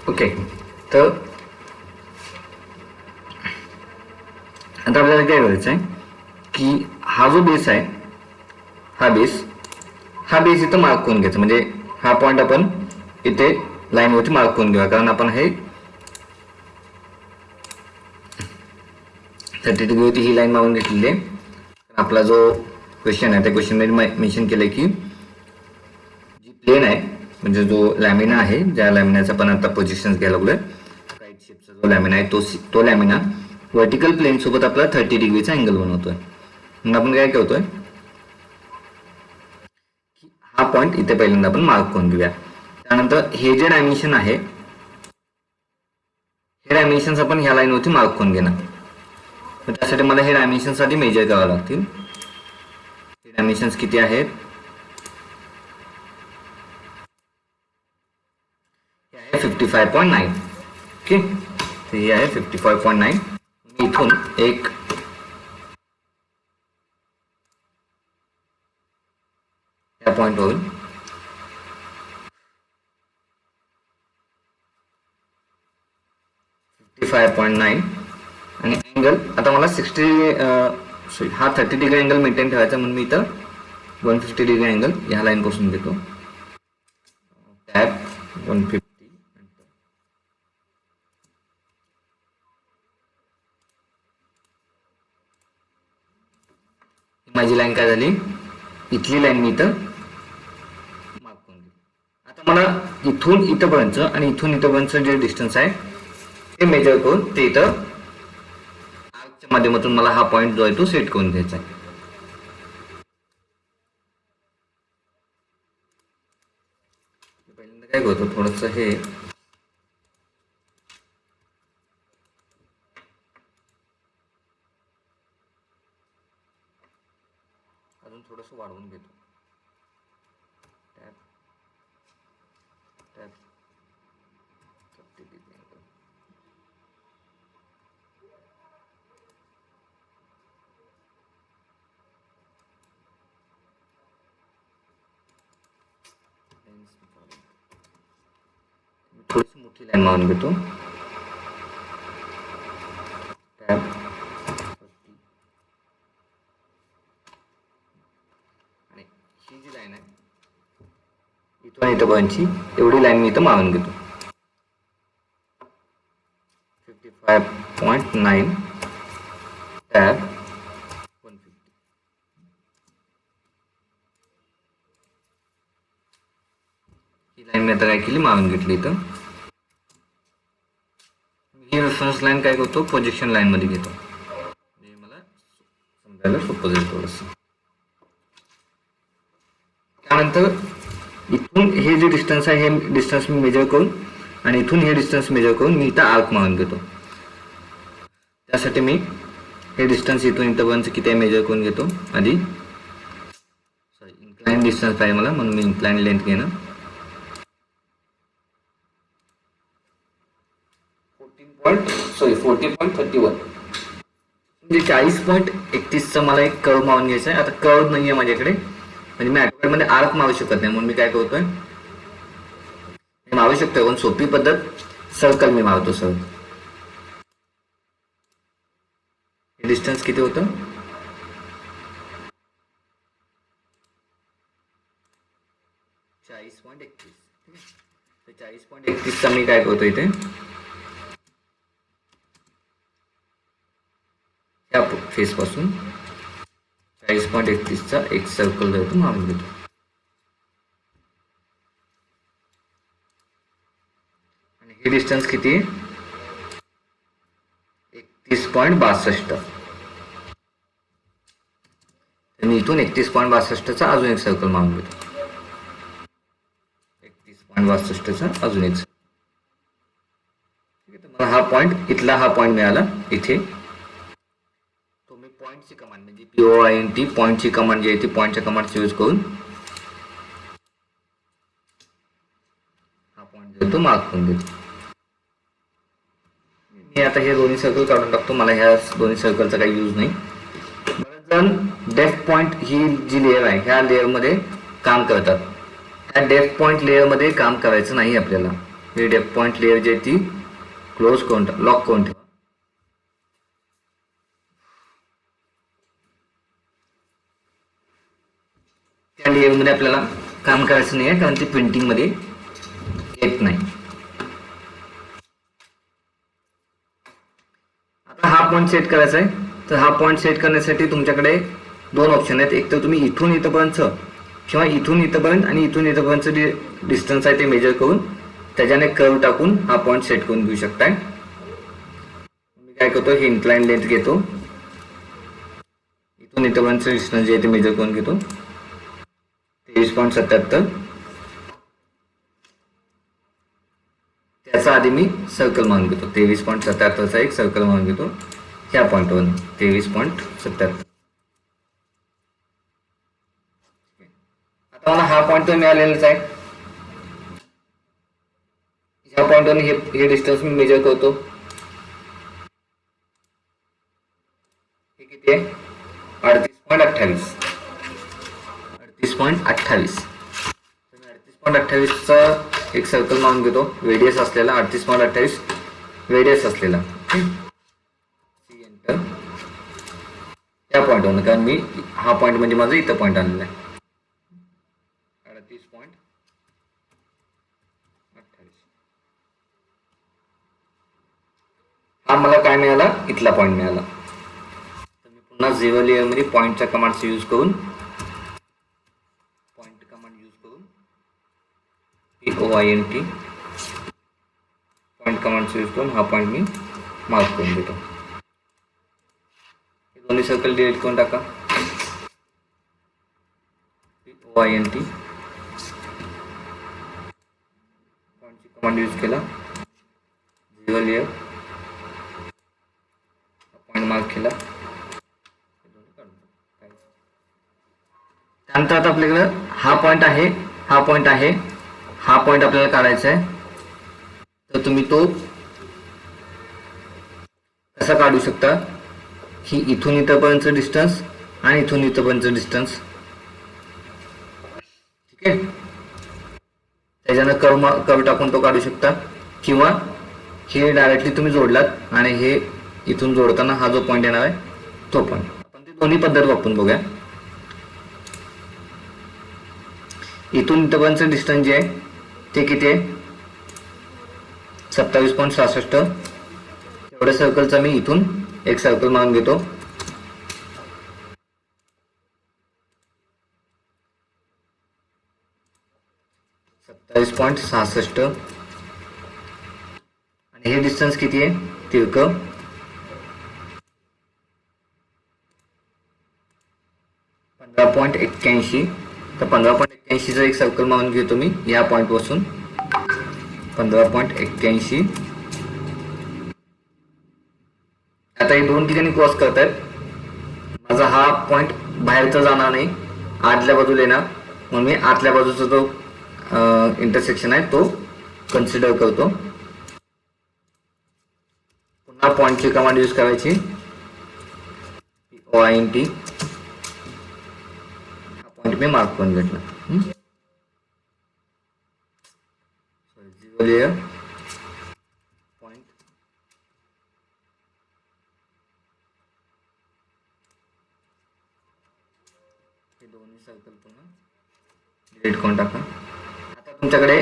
Okay, तर आता आपल्याला काय करायचं आहे की हा जो बेस आहे, हा बेस इथं मार्क करून घ्यायचा. म्हणजे हा पॉईंट आपण इथे लाईनवरती मार्क करून घेऊया, कारण आपण हे 30 डिग्री होती ही लाईन मारून घेतलेली आहे. आपला जो क्वेश्चन आहे त्या क्वेश्चनमध्ये मेन्शन केलंय की जी प्लेन आहे, म्हणजे जो लॅमिना आहे, ज्या लॅमिनाचा आपण आता पोझिशन घ्यायला लागलोय, राईट शेपचा जो लॅमिना आहे तो लॅमिना व्हर्टिकल प्लेन सोबत आपला 30 डिग्रीचा अँगल बनवतोय. मग आपण काय करतोय, हा पॉईंट इथे पहिल्यांदा आपण मार्क करून घेऊया. त्यानंतर हे जे डायमेन्शन आहे, हे डायमेन्शन आपण ह्या लाईनवरती मार्क करून घेणार. त्यासाठी मला हे डायमेन्शन साठी मेजर करावे लागतील. हे डायमेन्शन्स किती आहेत, हे आहे 55.9. ओके, तर हे आहे 55.9. इथून एक या पॉईंटवरून 55.9 आणि अँगल आता मला 60 हा 30 डिग्री अँगल मेंटेन ठेवायचा, म्हणून मी इथं 150 डिग्री अँगल ह्या लाईन पासून घेतो. टॅप 150. माझी लाईन काय झाली, इथली लाईन मी इथं मार्क करून घेतली. आता मला इथून इथपर्यंत आणि इथून इथपर्यंत जे डिस्टन्स आहे ते मेजर करून ते इथं आर्कच्या माध्यमातून मला हा पॉईंट जो आहे तो सेट करून घ्यायचा आहे. पहिल्यांदा काय करतो, थोडस हे अजून थोडस वाढवून घेतो. Tap tap 30 degree angle. थोडीशी मोठी लाईन मारून घेतो. टॅप 30. आणि ही जी लाईन आहे इथून इथपर्यंतची एवढी लाईन मी इथं मारून घेतो. 55.9 टॅप 150. ही लाईन मी आता काय केली, मारून घेतली. इथं ही रेफरन्स लाईन काय करतो, प्रोजेक्शन लाईन मध्ये घेतो, म्हणजे मला समजायला सोपं जाईल थोडस. त्यानंतर इथून हे जे डिस्टन्स आहे हे डिस्टन्स मी मेजर करून आणि इथून हे डिस्टन्स मेजर करून मी इथं आर्क मारून घेतो. त्यासाठी मी हे डिस्टन्स इथून इथपर्यंत किती आहे मेजर करून घेतो. आधी इन्क्लाइन डिस्टन्स पाहिजे मला, म्हणून मी इन्क्लाइन लेंथ घेणं. 40.31 म्हणजे 40.31चा मला एक कर्व मारून घ्यायचा आहे. आता कर्व नाहीये माझ्याकडे, म्हणजे मी ऍटोमेट मध्ये आर्क मारू शकत नाही, म्हणून मी काय करतोय, मी मारू शकतोय पण सोपी पद्धत सर्कल मी मारतो. सर हे डिस्टन्स किती होतं, 40.31. 40.31चा मी काय करतो इथे या फेस पासून 40.31चा एक सर्कल जो मारून घेतो. आणि हे डिस्टन्स किती आहे, 31.62. मी इथून 31.62चा अजून एक सर्कल मारून घेतो. 31.62चा अजून एक. मला हा पॉईंट, इथला हा पॉईंट मिळाला इथे. तो मी पॉईंटची कमांड म्हणजे POINT पॉईंटची कमांड जी आहे ती पॉईंटच्या कमांड यूज करून हा पॉईंट जो तो मार्क करून देतो. मी आता हे दोन्ही सर्कल काढून टाकतो, मला ह्या दोन्ही सर्कलचा काही यूज नाही. बरेच जण डेप्थ पॉईंट ही जी लेअर आहे ह्या लेअर मध्ये काम करतात. त्या डेप्थ पॉईंट लेअर मध्ये काम करायचं नाही आपल्याला. ही डेप्थ पॉईंट लेअर जी आहे ती क्लोज करून लॉक करून ठेवा. त्या लेअरमध्ये आपल्याला काम करायचं नाही आहे, कारण ते प्रिंटिंग मध्ये येत नाही. आता हा पॉईंट सेट करायचा आहे. तर हा पॉईंट सेट करण्यासाठी तुमच्याकडे दोन ऑप्शन आहेत. एक तर तुम्ही इथून इथपर्यंत किंवा इथून इथपर्यंत आणि इथून इथपर्यंतचं जे डिस्टन्स आहे ते मेजर करून त्याच्याने कर्व टाकून हा पॉईंट सेट करून घेऊ शकताय. मी काय करतो, हे इन्क्लाइन लेंथ घेतो, इथून इथपर्यंतचं डिस्टन्स जे आहे ते मेजर करून घेतो 23.77. त्याचा आधी मी सर्कल मारून घेतो. 23.77चा एक सर्कल मारून घेतो ह्या पॉईंटवर 23.77. आता मला हा पॉईंट तर मिळालेलाच आहे. ह्या पॉईंटवर हे डिस्टन्स मी मेजर करतो. हे किती आहे? 38.28. 38.28. 38.28चा एक सर्कल मारून घेतो, रेडियस असलेला 38.28 रेडियस असलेला. एंटर. त्या पॉईंटवर, कारण मी हा पॉईंट म्हणजे माझा इथं पॉईंट आलेला आहे 38.28. हा मला काय मिळाला? इथला पॉईंट मिळाला. तर मी पुन्हा 0 लेअर मध्ये पॉईंटच्या कमांडचा यूज करून POINT पॉईंट कमांडचा यूज करून हा पॉईंट मी मार्क करून देतो. हे दोन्ही सर्कल डिलीट करून टाका. POINT पॉईंटची कमांड यूज केला, 0 लेअर पॉईंट मार्क केला. त्यानंतर आता आपल्याकडे हा पॉईंट आहे, हा पॉईंट आहे, हा पॉईंट आपल्याला काढायचा आहे. तर तुम्ही तो कसा काढू शकता की इथून इथपर्यंतचं डिस्टन्स आणि इथून इथपर्यंतचं डिस्टन्स, ठीक आहे, त्याच्यानं कर्व टाकून तो काढू शकता. किंवा हे डायरेक्टली तुम्ही जोडलात आणि हे इथून जोडताना हा जो पॉईंट येणार आहे तो पॉईंट. आपण ते दोन्ही पद्धत वापरून बघूया. इथून इथपर्यंतचं डिस्टन्स जे आहे ते किती आहे? 27.66. एवढ्या सर्कलचा मी इथून एक सर्कल मारून घेतो. .66 आणि हे डिस्टन्स किती आहे? तिरकं 15.81. तर 15.81चा एक सर्कल मारून घेतो मी या पॉईंट पासून. 15.81. आता हे दोन ठिकाणी क्रॉस करतायत. माझा हा पॉईंट बाहेरचा जाणार नाही, आतल्या बाजूला येणार, म्हणून मी आतल्या बाजूचा जो इंटरसेक्शन आहे तो कन्सिडर करतो. पुन्हा पॉईंटची कमांड यूज करायची, POINT. हा पॉईंट मी मार्क करून घेतला. 0 लेअर पॉईंट, हे दोन्ही सर्कल पुन्हा डिलीट करून टाका. आता तुमच्याकडे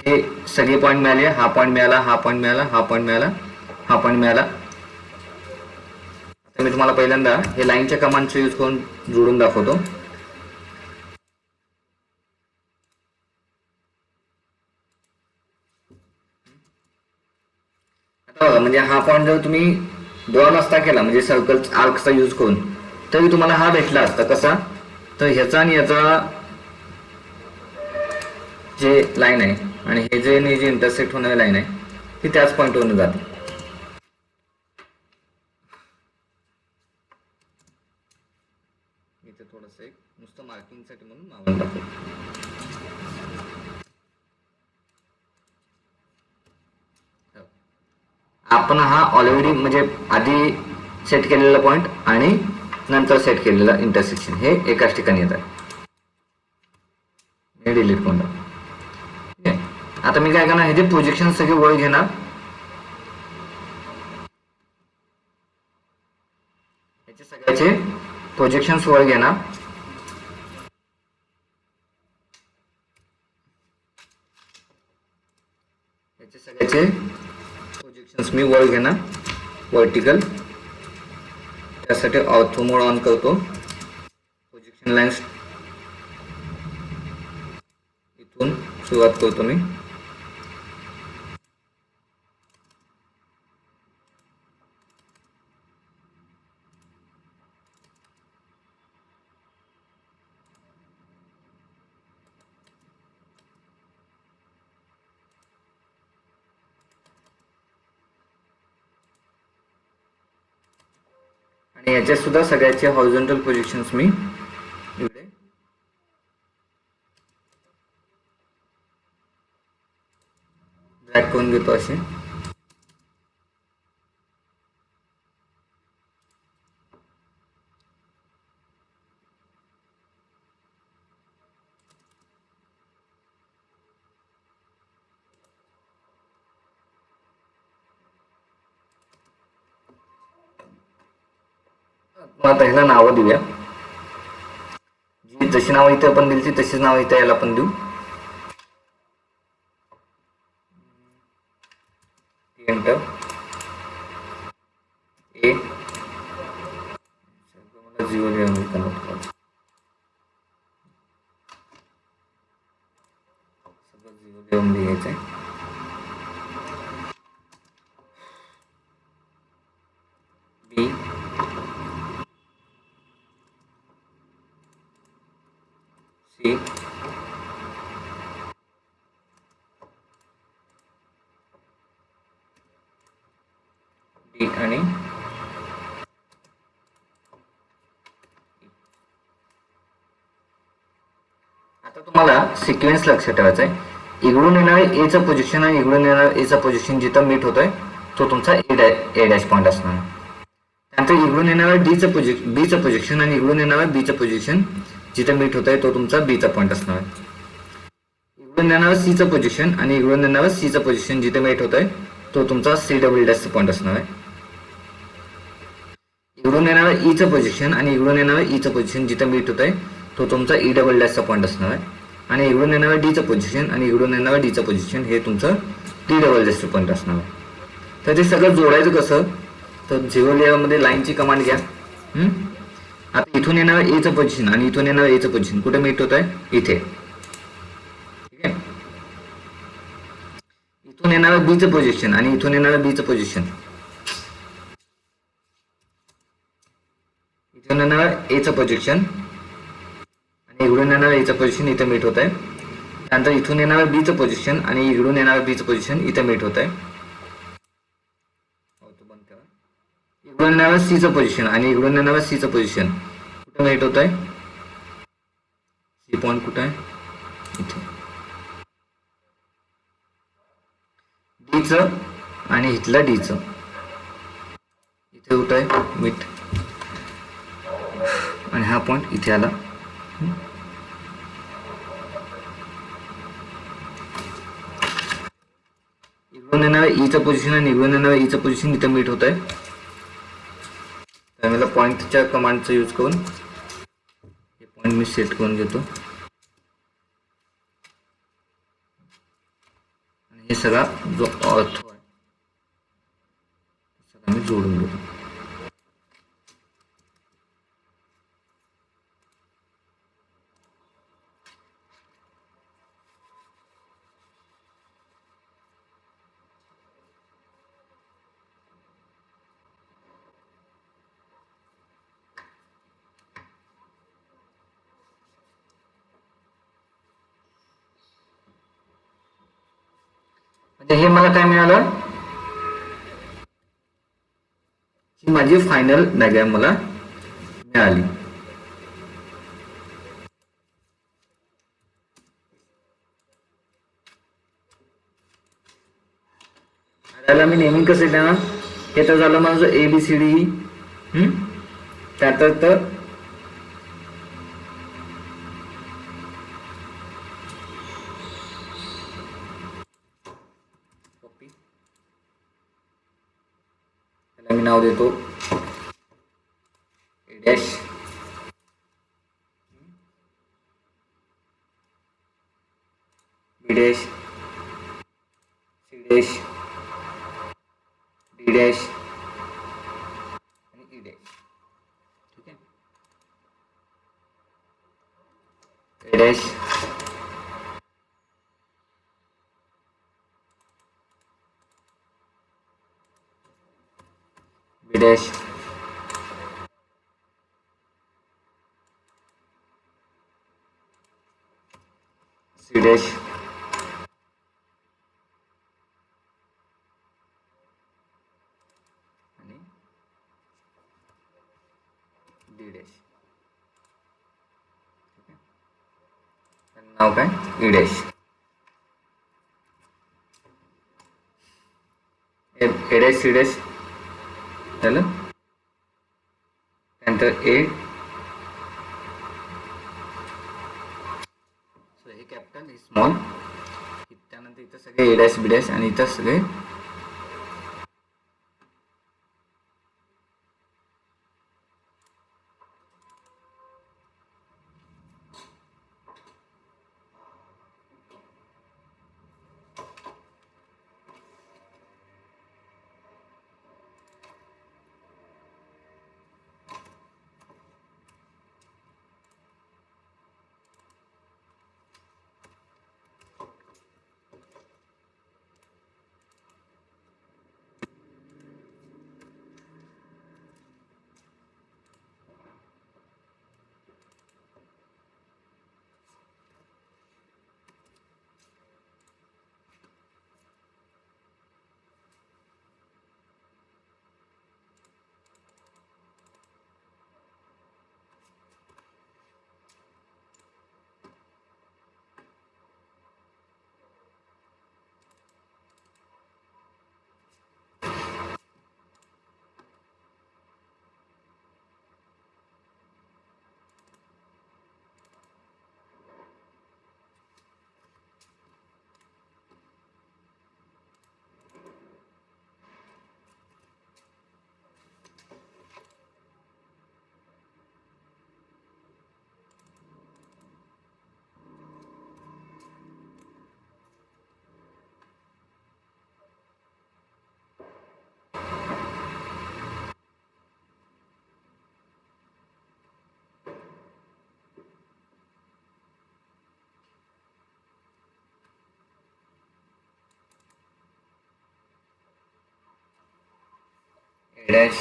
हे सगळे पॉईंट मिळाले. हा पॉईंट मिळाला, हा पॉईंट मिळाला, हा पॉईंट मिळाला, हा पॉईंट मिळाला. आता मी तुम्हाला पहिल्यांदा हे लाईनच्या कमांडचा यूज करून जोडून दाखवतो. आता बघा, म्हणजे हा पॉईंट जर तुम्ही ड्रॉ नसता केला म्हणजे सर्कल आर्कचा यूज करून, तरी तुम्हाला हा भेटला असता. कसा? तर ह्याचा आणि याचा जे लाईन आहे आणि हे जे इंटरसेक्ट होणारी लाईन आहे ती त्याच पॉईंटवरून जाते. इथे थोडंसं एक नुसतं मार्किंगसाठी म्हणून मारून टाकू. आपण हा ऑलरेडी म्हणजे आधी सेट केलेला पॉईंट आणि नंतर सेट केलेला इंटरसेक्शन हे एकाच ठिकाणी येतात. हे डिलीट करून टाकू. ठीक आहे. आता मी काय करणार, हे जे प्रोजेक्शन सगळे वर घेणार, याचे सगळ्याचे प्रोजेक्शन्स वर घेणार, याचे सगळ्याचे प्रोजेक्शन्स मी वर घेणार वर्टिकल. त्यासाठी ऑर्थो मोड ऑन करतो. प्रोजेक्शन लाईन्स इथून सुरुवात करतो मी. आणि याच्यात सुद्धा सगळ्याचे हॉरिझॉन्टल प्रोजेक्शन्स मी इकडे ड्रॅग करून घेतो असे. आता ह्याला नावं देऊया. जी जशी नावं इथे आपण दिली तशीच नावं इथे याला पण देऊ. एंटर ए मला 0 कन्वर्ट करायचं, सगळं 0 लिहून लिहायचं आहे. बी सी डी आणि आता तुम्हाला सिक्वेन्स लक्षात ठेवायचा आहे. इकडून येणारे एचं पोझिशन आणि इकडून येणारा एचं पोझिशन जिथं मीट होतोय तो तुमचा ए डॅश पॉईंट असणार आहे. त्यानंतर इकडून येणारा बीचं पोझिशन आणि इकडून येणारा बीचं पोझिशन जिथं मीट होत आहे तो तुमचा बीचा पॉईंट असणार आहे. इकडून येणारा सीचं पोझिशन आणि इकडून येणारा सीचं पोझिशन जिथे मीट होत आहे तो तुमचा सी डबल डॅशचा पॉईंट असणार आहे. इकडून येणारा ईचं पोझिशन आणि इकडून येणारा ईचं पोझिशन जिथे मीट होत आहे तो तुमचा ई डबल डॅशचा पॉईंट असणार आहे. आणि इकडून येणारा डीचं पोझिशन आणि इकडून येणारा डीचं पोझिशन हे तुमचं डी डबल डॅशचं पॉईंट असणार आहे. तर ते सगळं जोडायचं कसं, तर 0 लेअरमध्ये लाईनची कमांड घ्या. आता इथून येणारं एचं पोझिशन आणि इथून येणारं एचं पोझिशन कुठे मीट होत आहे, इथे. ठीक आहे. इथून येणारं बीचं पोझिशन आणि इथून येणारं बीचं पोझिशन, इथून येणारं एचं पोझिशन आणि इकडून येणारं एचं पोझिशन इथे मीट होत आहे. त्यानंतर इथून येणारं बीचं पोझिशन आणि इकडून येणारं बीचं पोझिशन इथे मीट होत आहे. इकडून येणारं सीचं पोझिशन आणि इकडून येणारं सीचं पोझिशन कुठे मीट होत आहे, सी पॉईंट कुठे आहे, इथे. डीचं आणि इथलं डीचं इथे होत आहे मीट आणि हा पॉईंट इथे आला. इकडून येणारं ईचं पोझिशन आणि इकडून येणारं ईचं पोझिशन इथे मीट होत आहे. त्यामुळे पॉईंटच्या कमांडचा यूज करून हे पॉईंट मी सेट करून घेतो आणि हे सगळा जो ऑर्थो आहे सगळा मी जोडून घेतो. म्हणजे हे मला काय मिळालं, ही माझी फायनल डायग्राम मला मिळाली. त्याला मी नेहमी कसं देणार, हे तर झालं माझं ABCD. त्यात तर मी नाव देतो A dash, B dash, C dash, D dash आणि ई डॅश. ठीक आहे. A dash, B dash, C dash, आणि डी डॅश. नाव काय? E dash. A dash, C dash झालं. त्यानंतर ए, सो हे कॅपिटल, हे स्मॉल. त्यानंतर इथं सगळे ए डॅश, बी डॅश आणि इथं सगळे ए डॅश,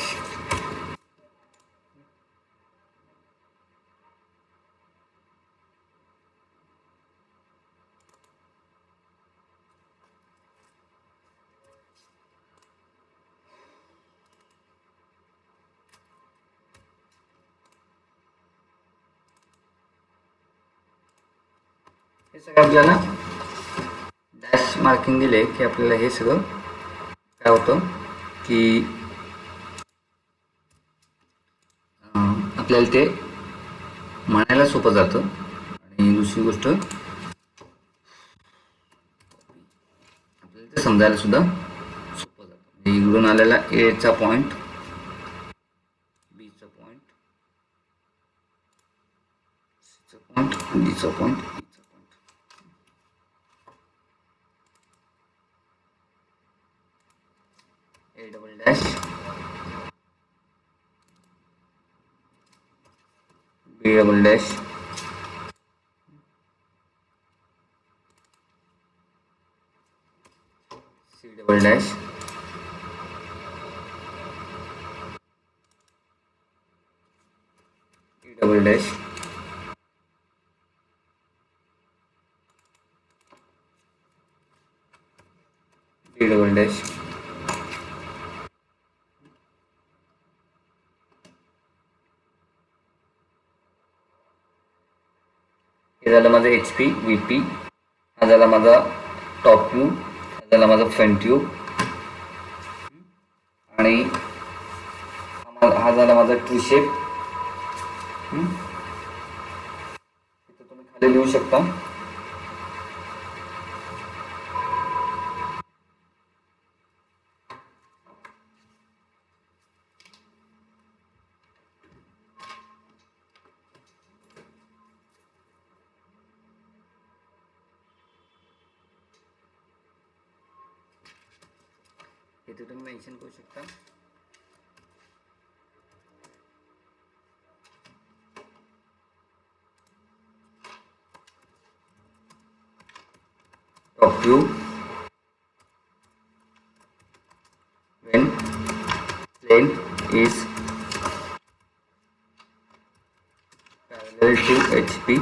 हे सगळं आपल्याला डॅश मार्किंग दिले की आपल्याला हे सगळं काय होतं की आपल्याला ते म्हणायला सोपं जातं. आणि दुसरी गोष्ट आपल्याला ते समजायला सुद्धा सोपं जातं. इकडून आलेला ए चा पॉइंट, बी चा पॉइंट, सी चा पॉइंट, डी चा पॉइंट, ई चा point. A double dash, B double dash, C double dash, E double dash, D double dash, हे झालं माझं एच पी, व्ही पी. हा झाला माझा टॉप व्ह्यू, हा झाला माझा फ्रंट व्ह्यू आणि हा झाला माझा ट्री शेप. इथं तुम्ही खाली लिहू शकता इथे तुम्ही मेन्शन करू शकता. Top view when plane is parallel to HP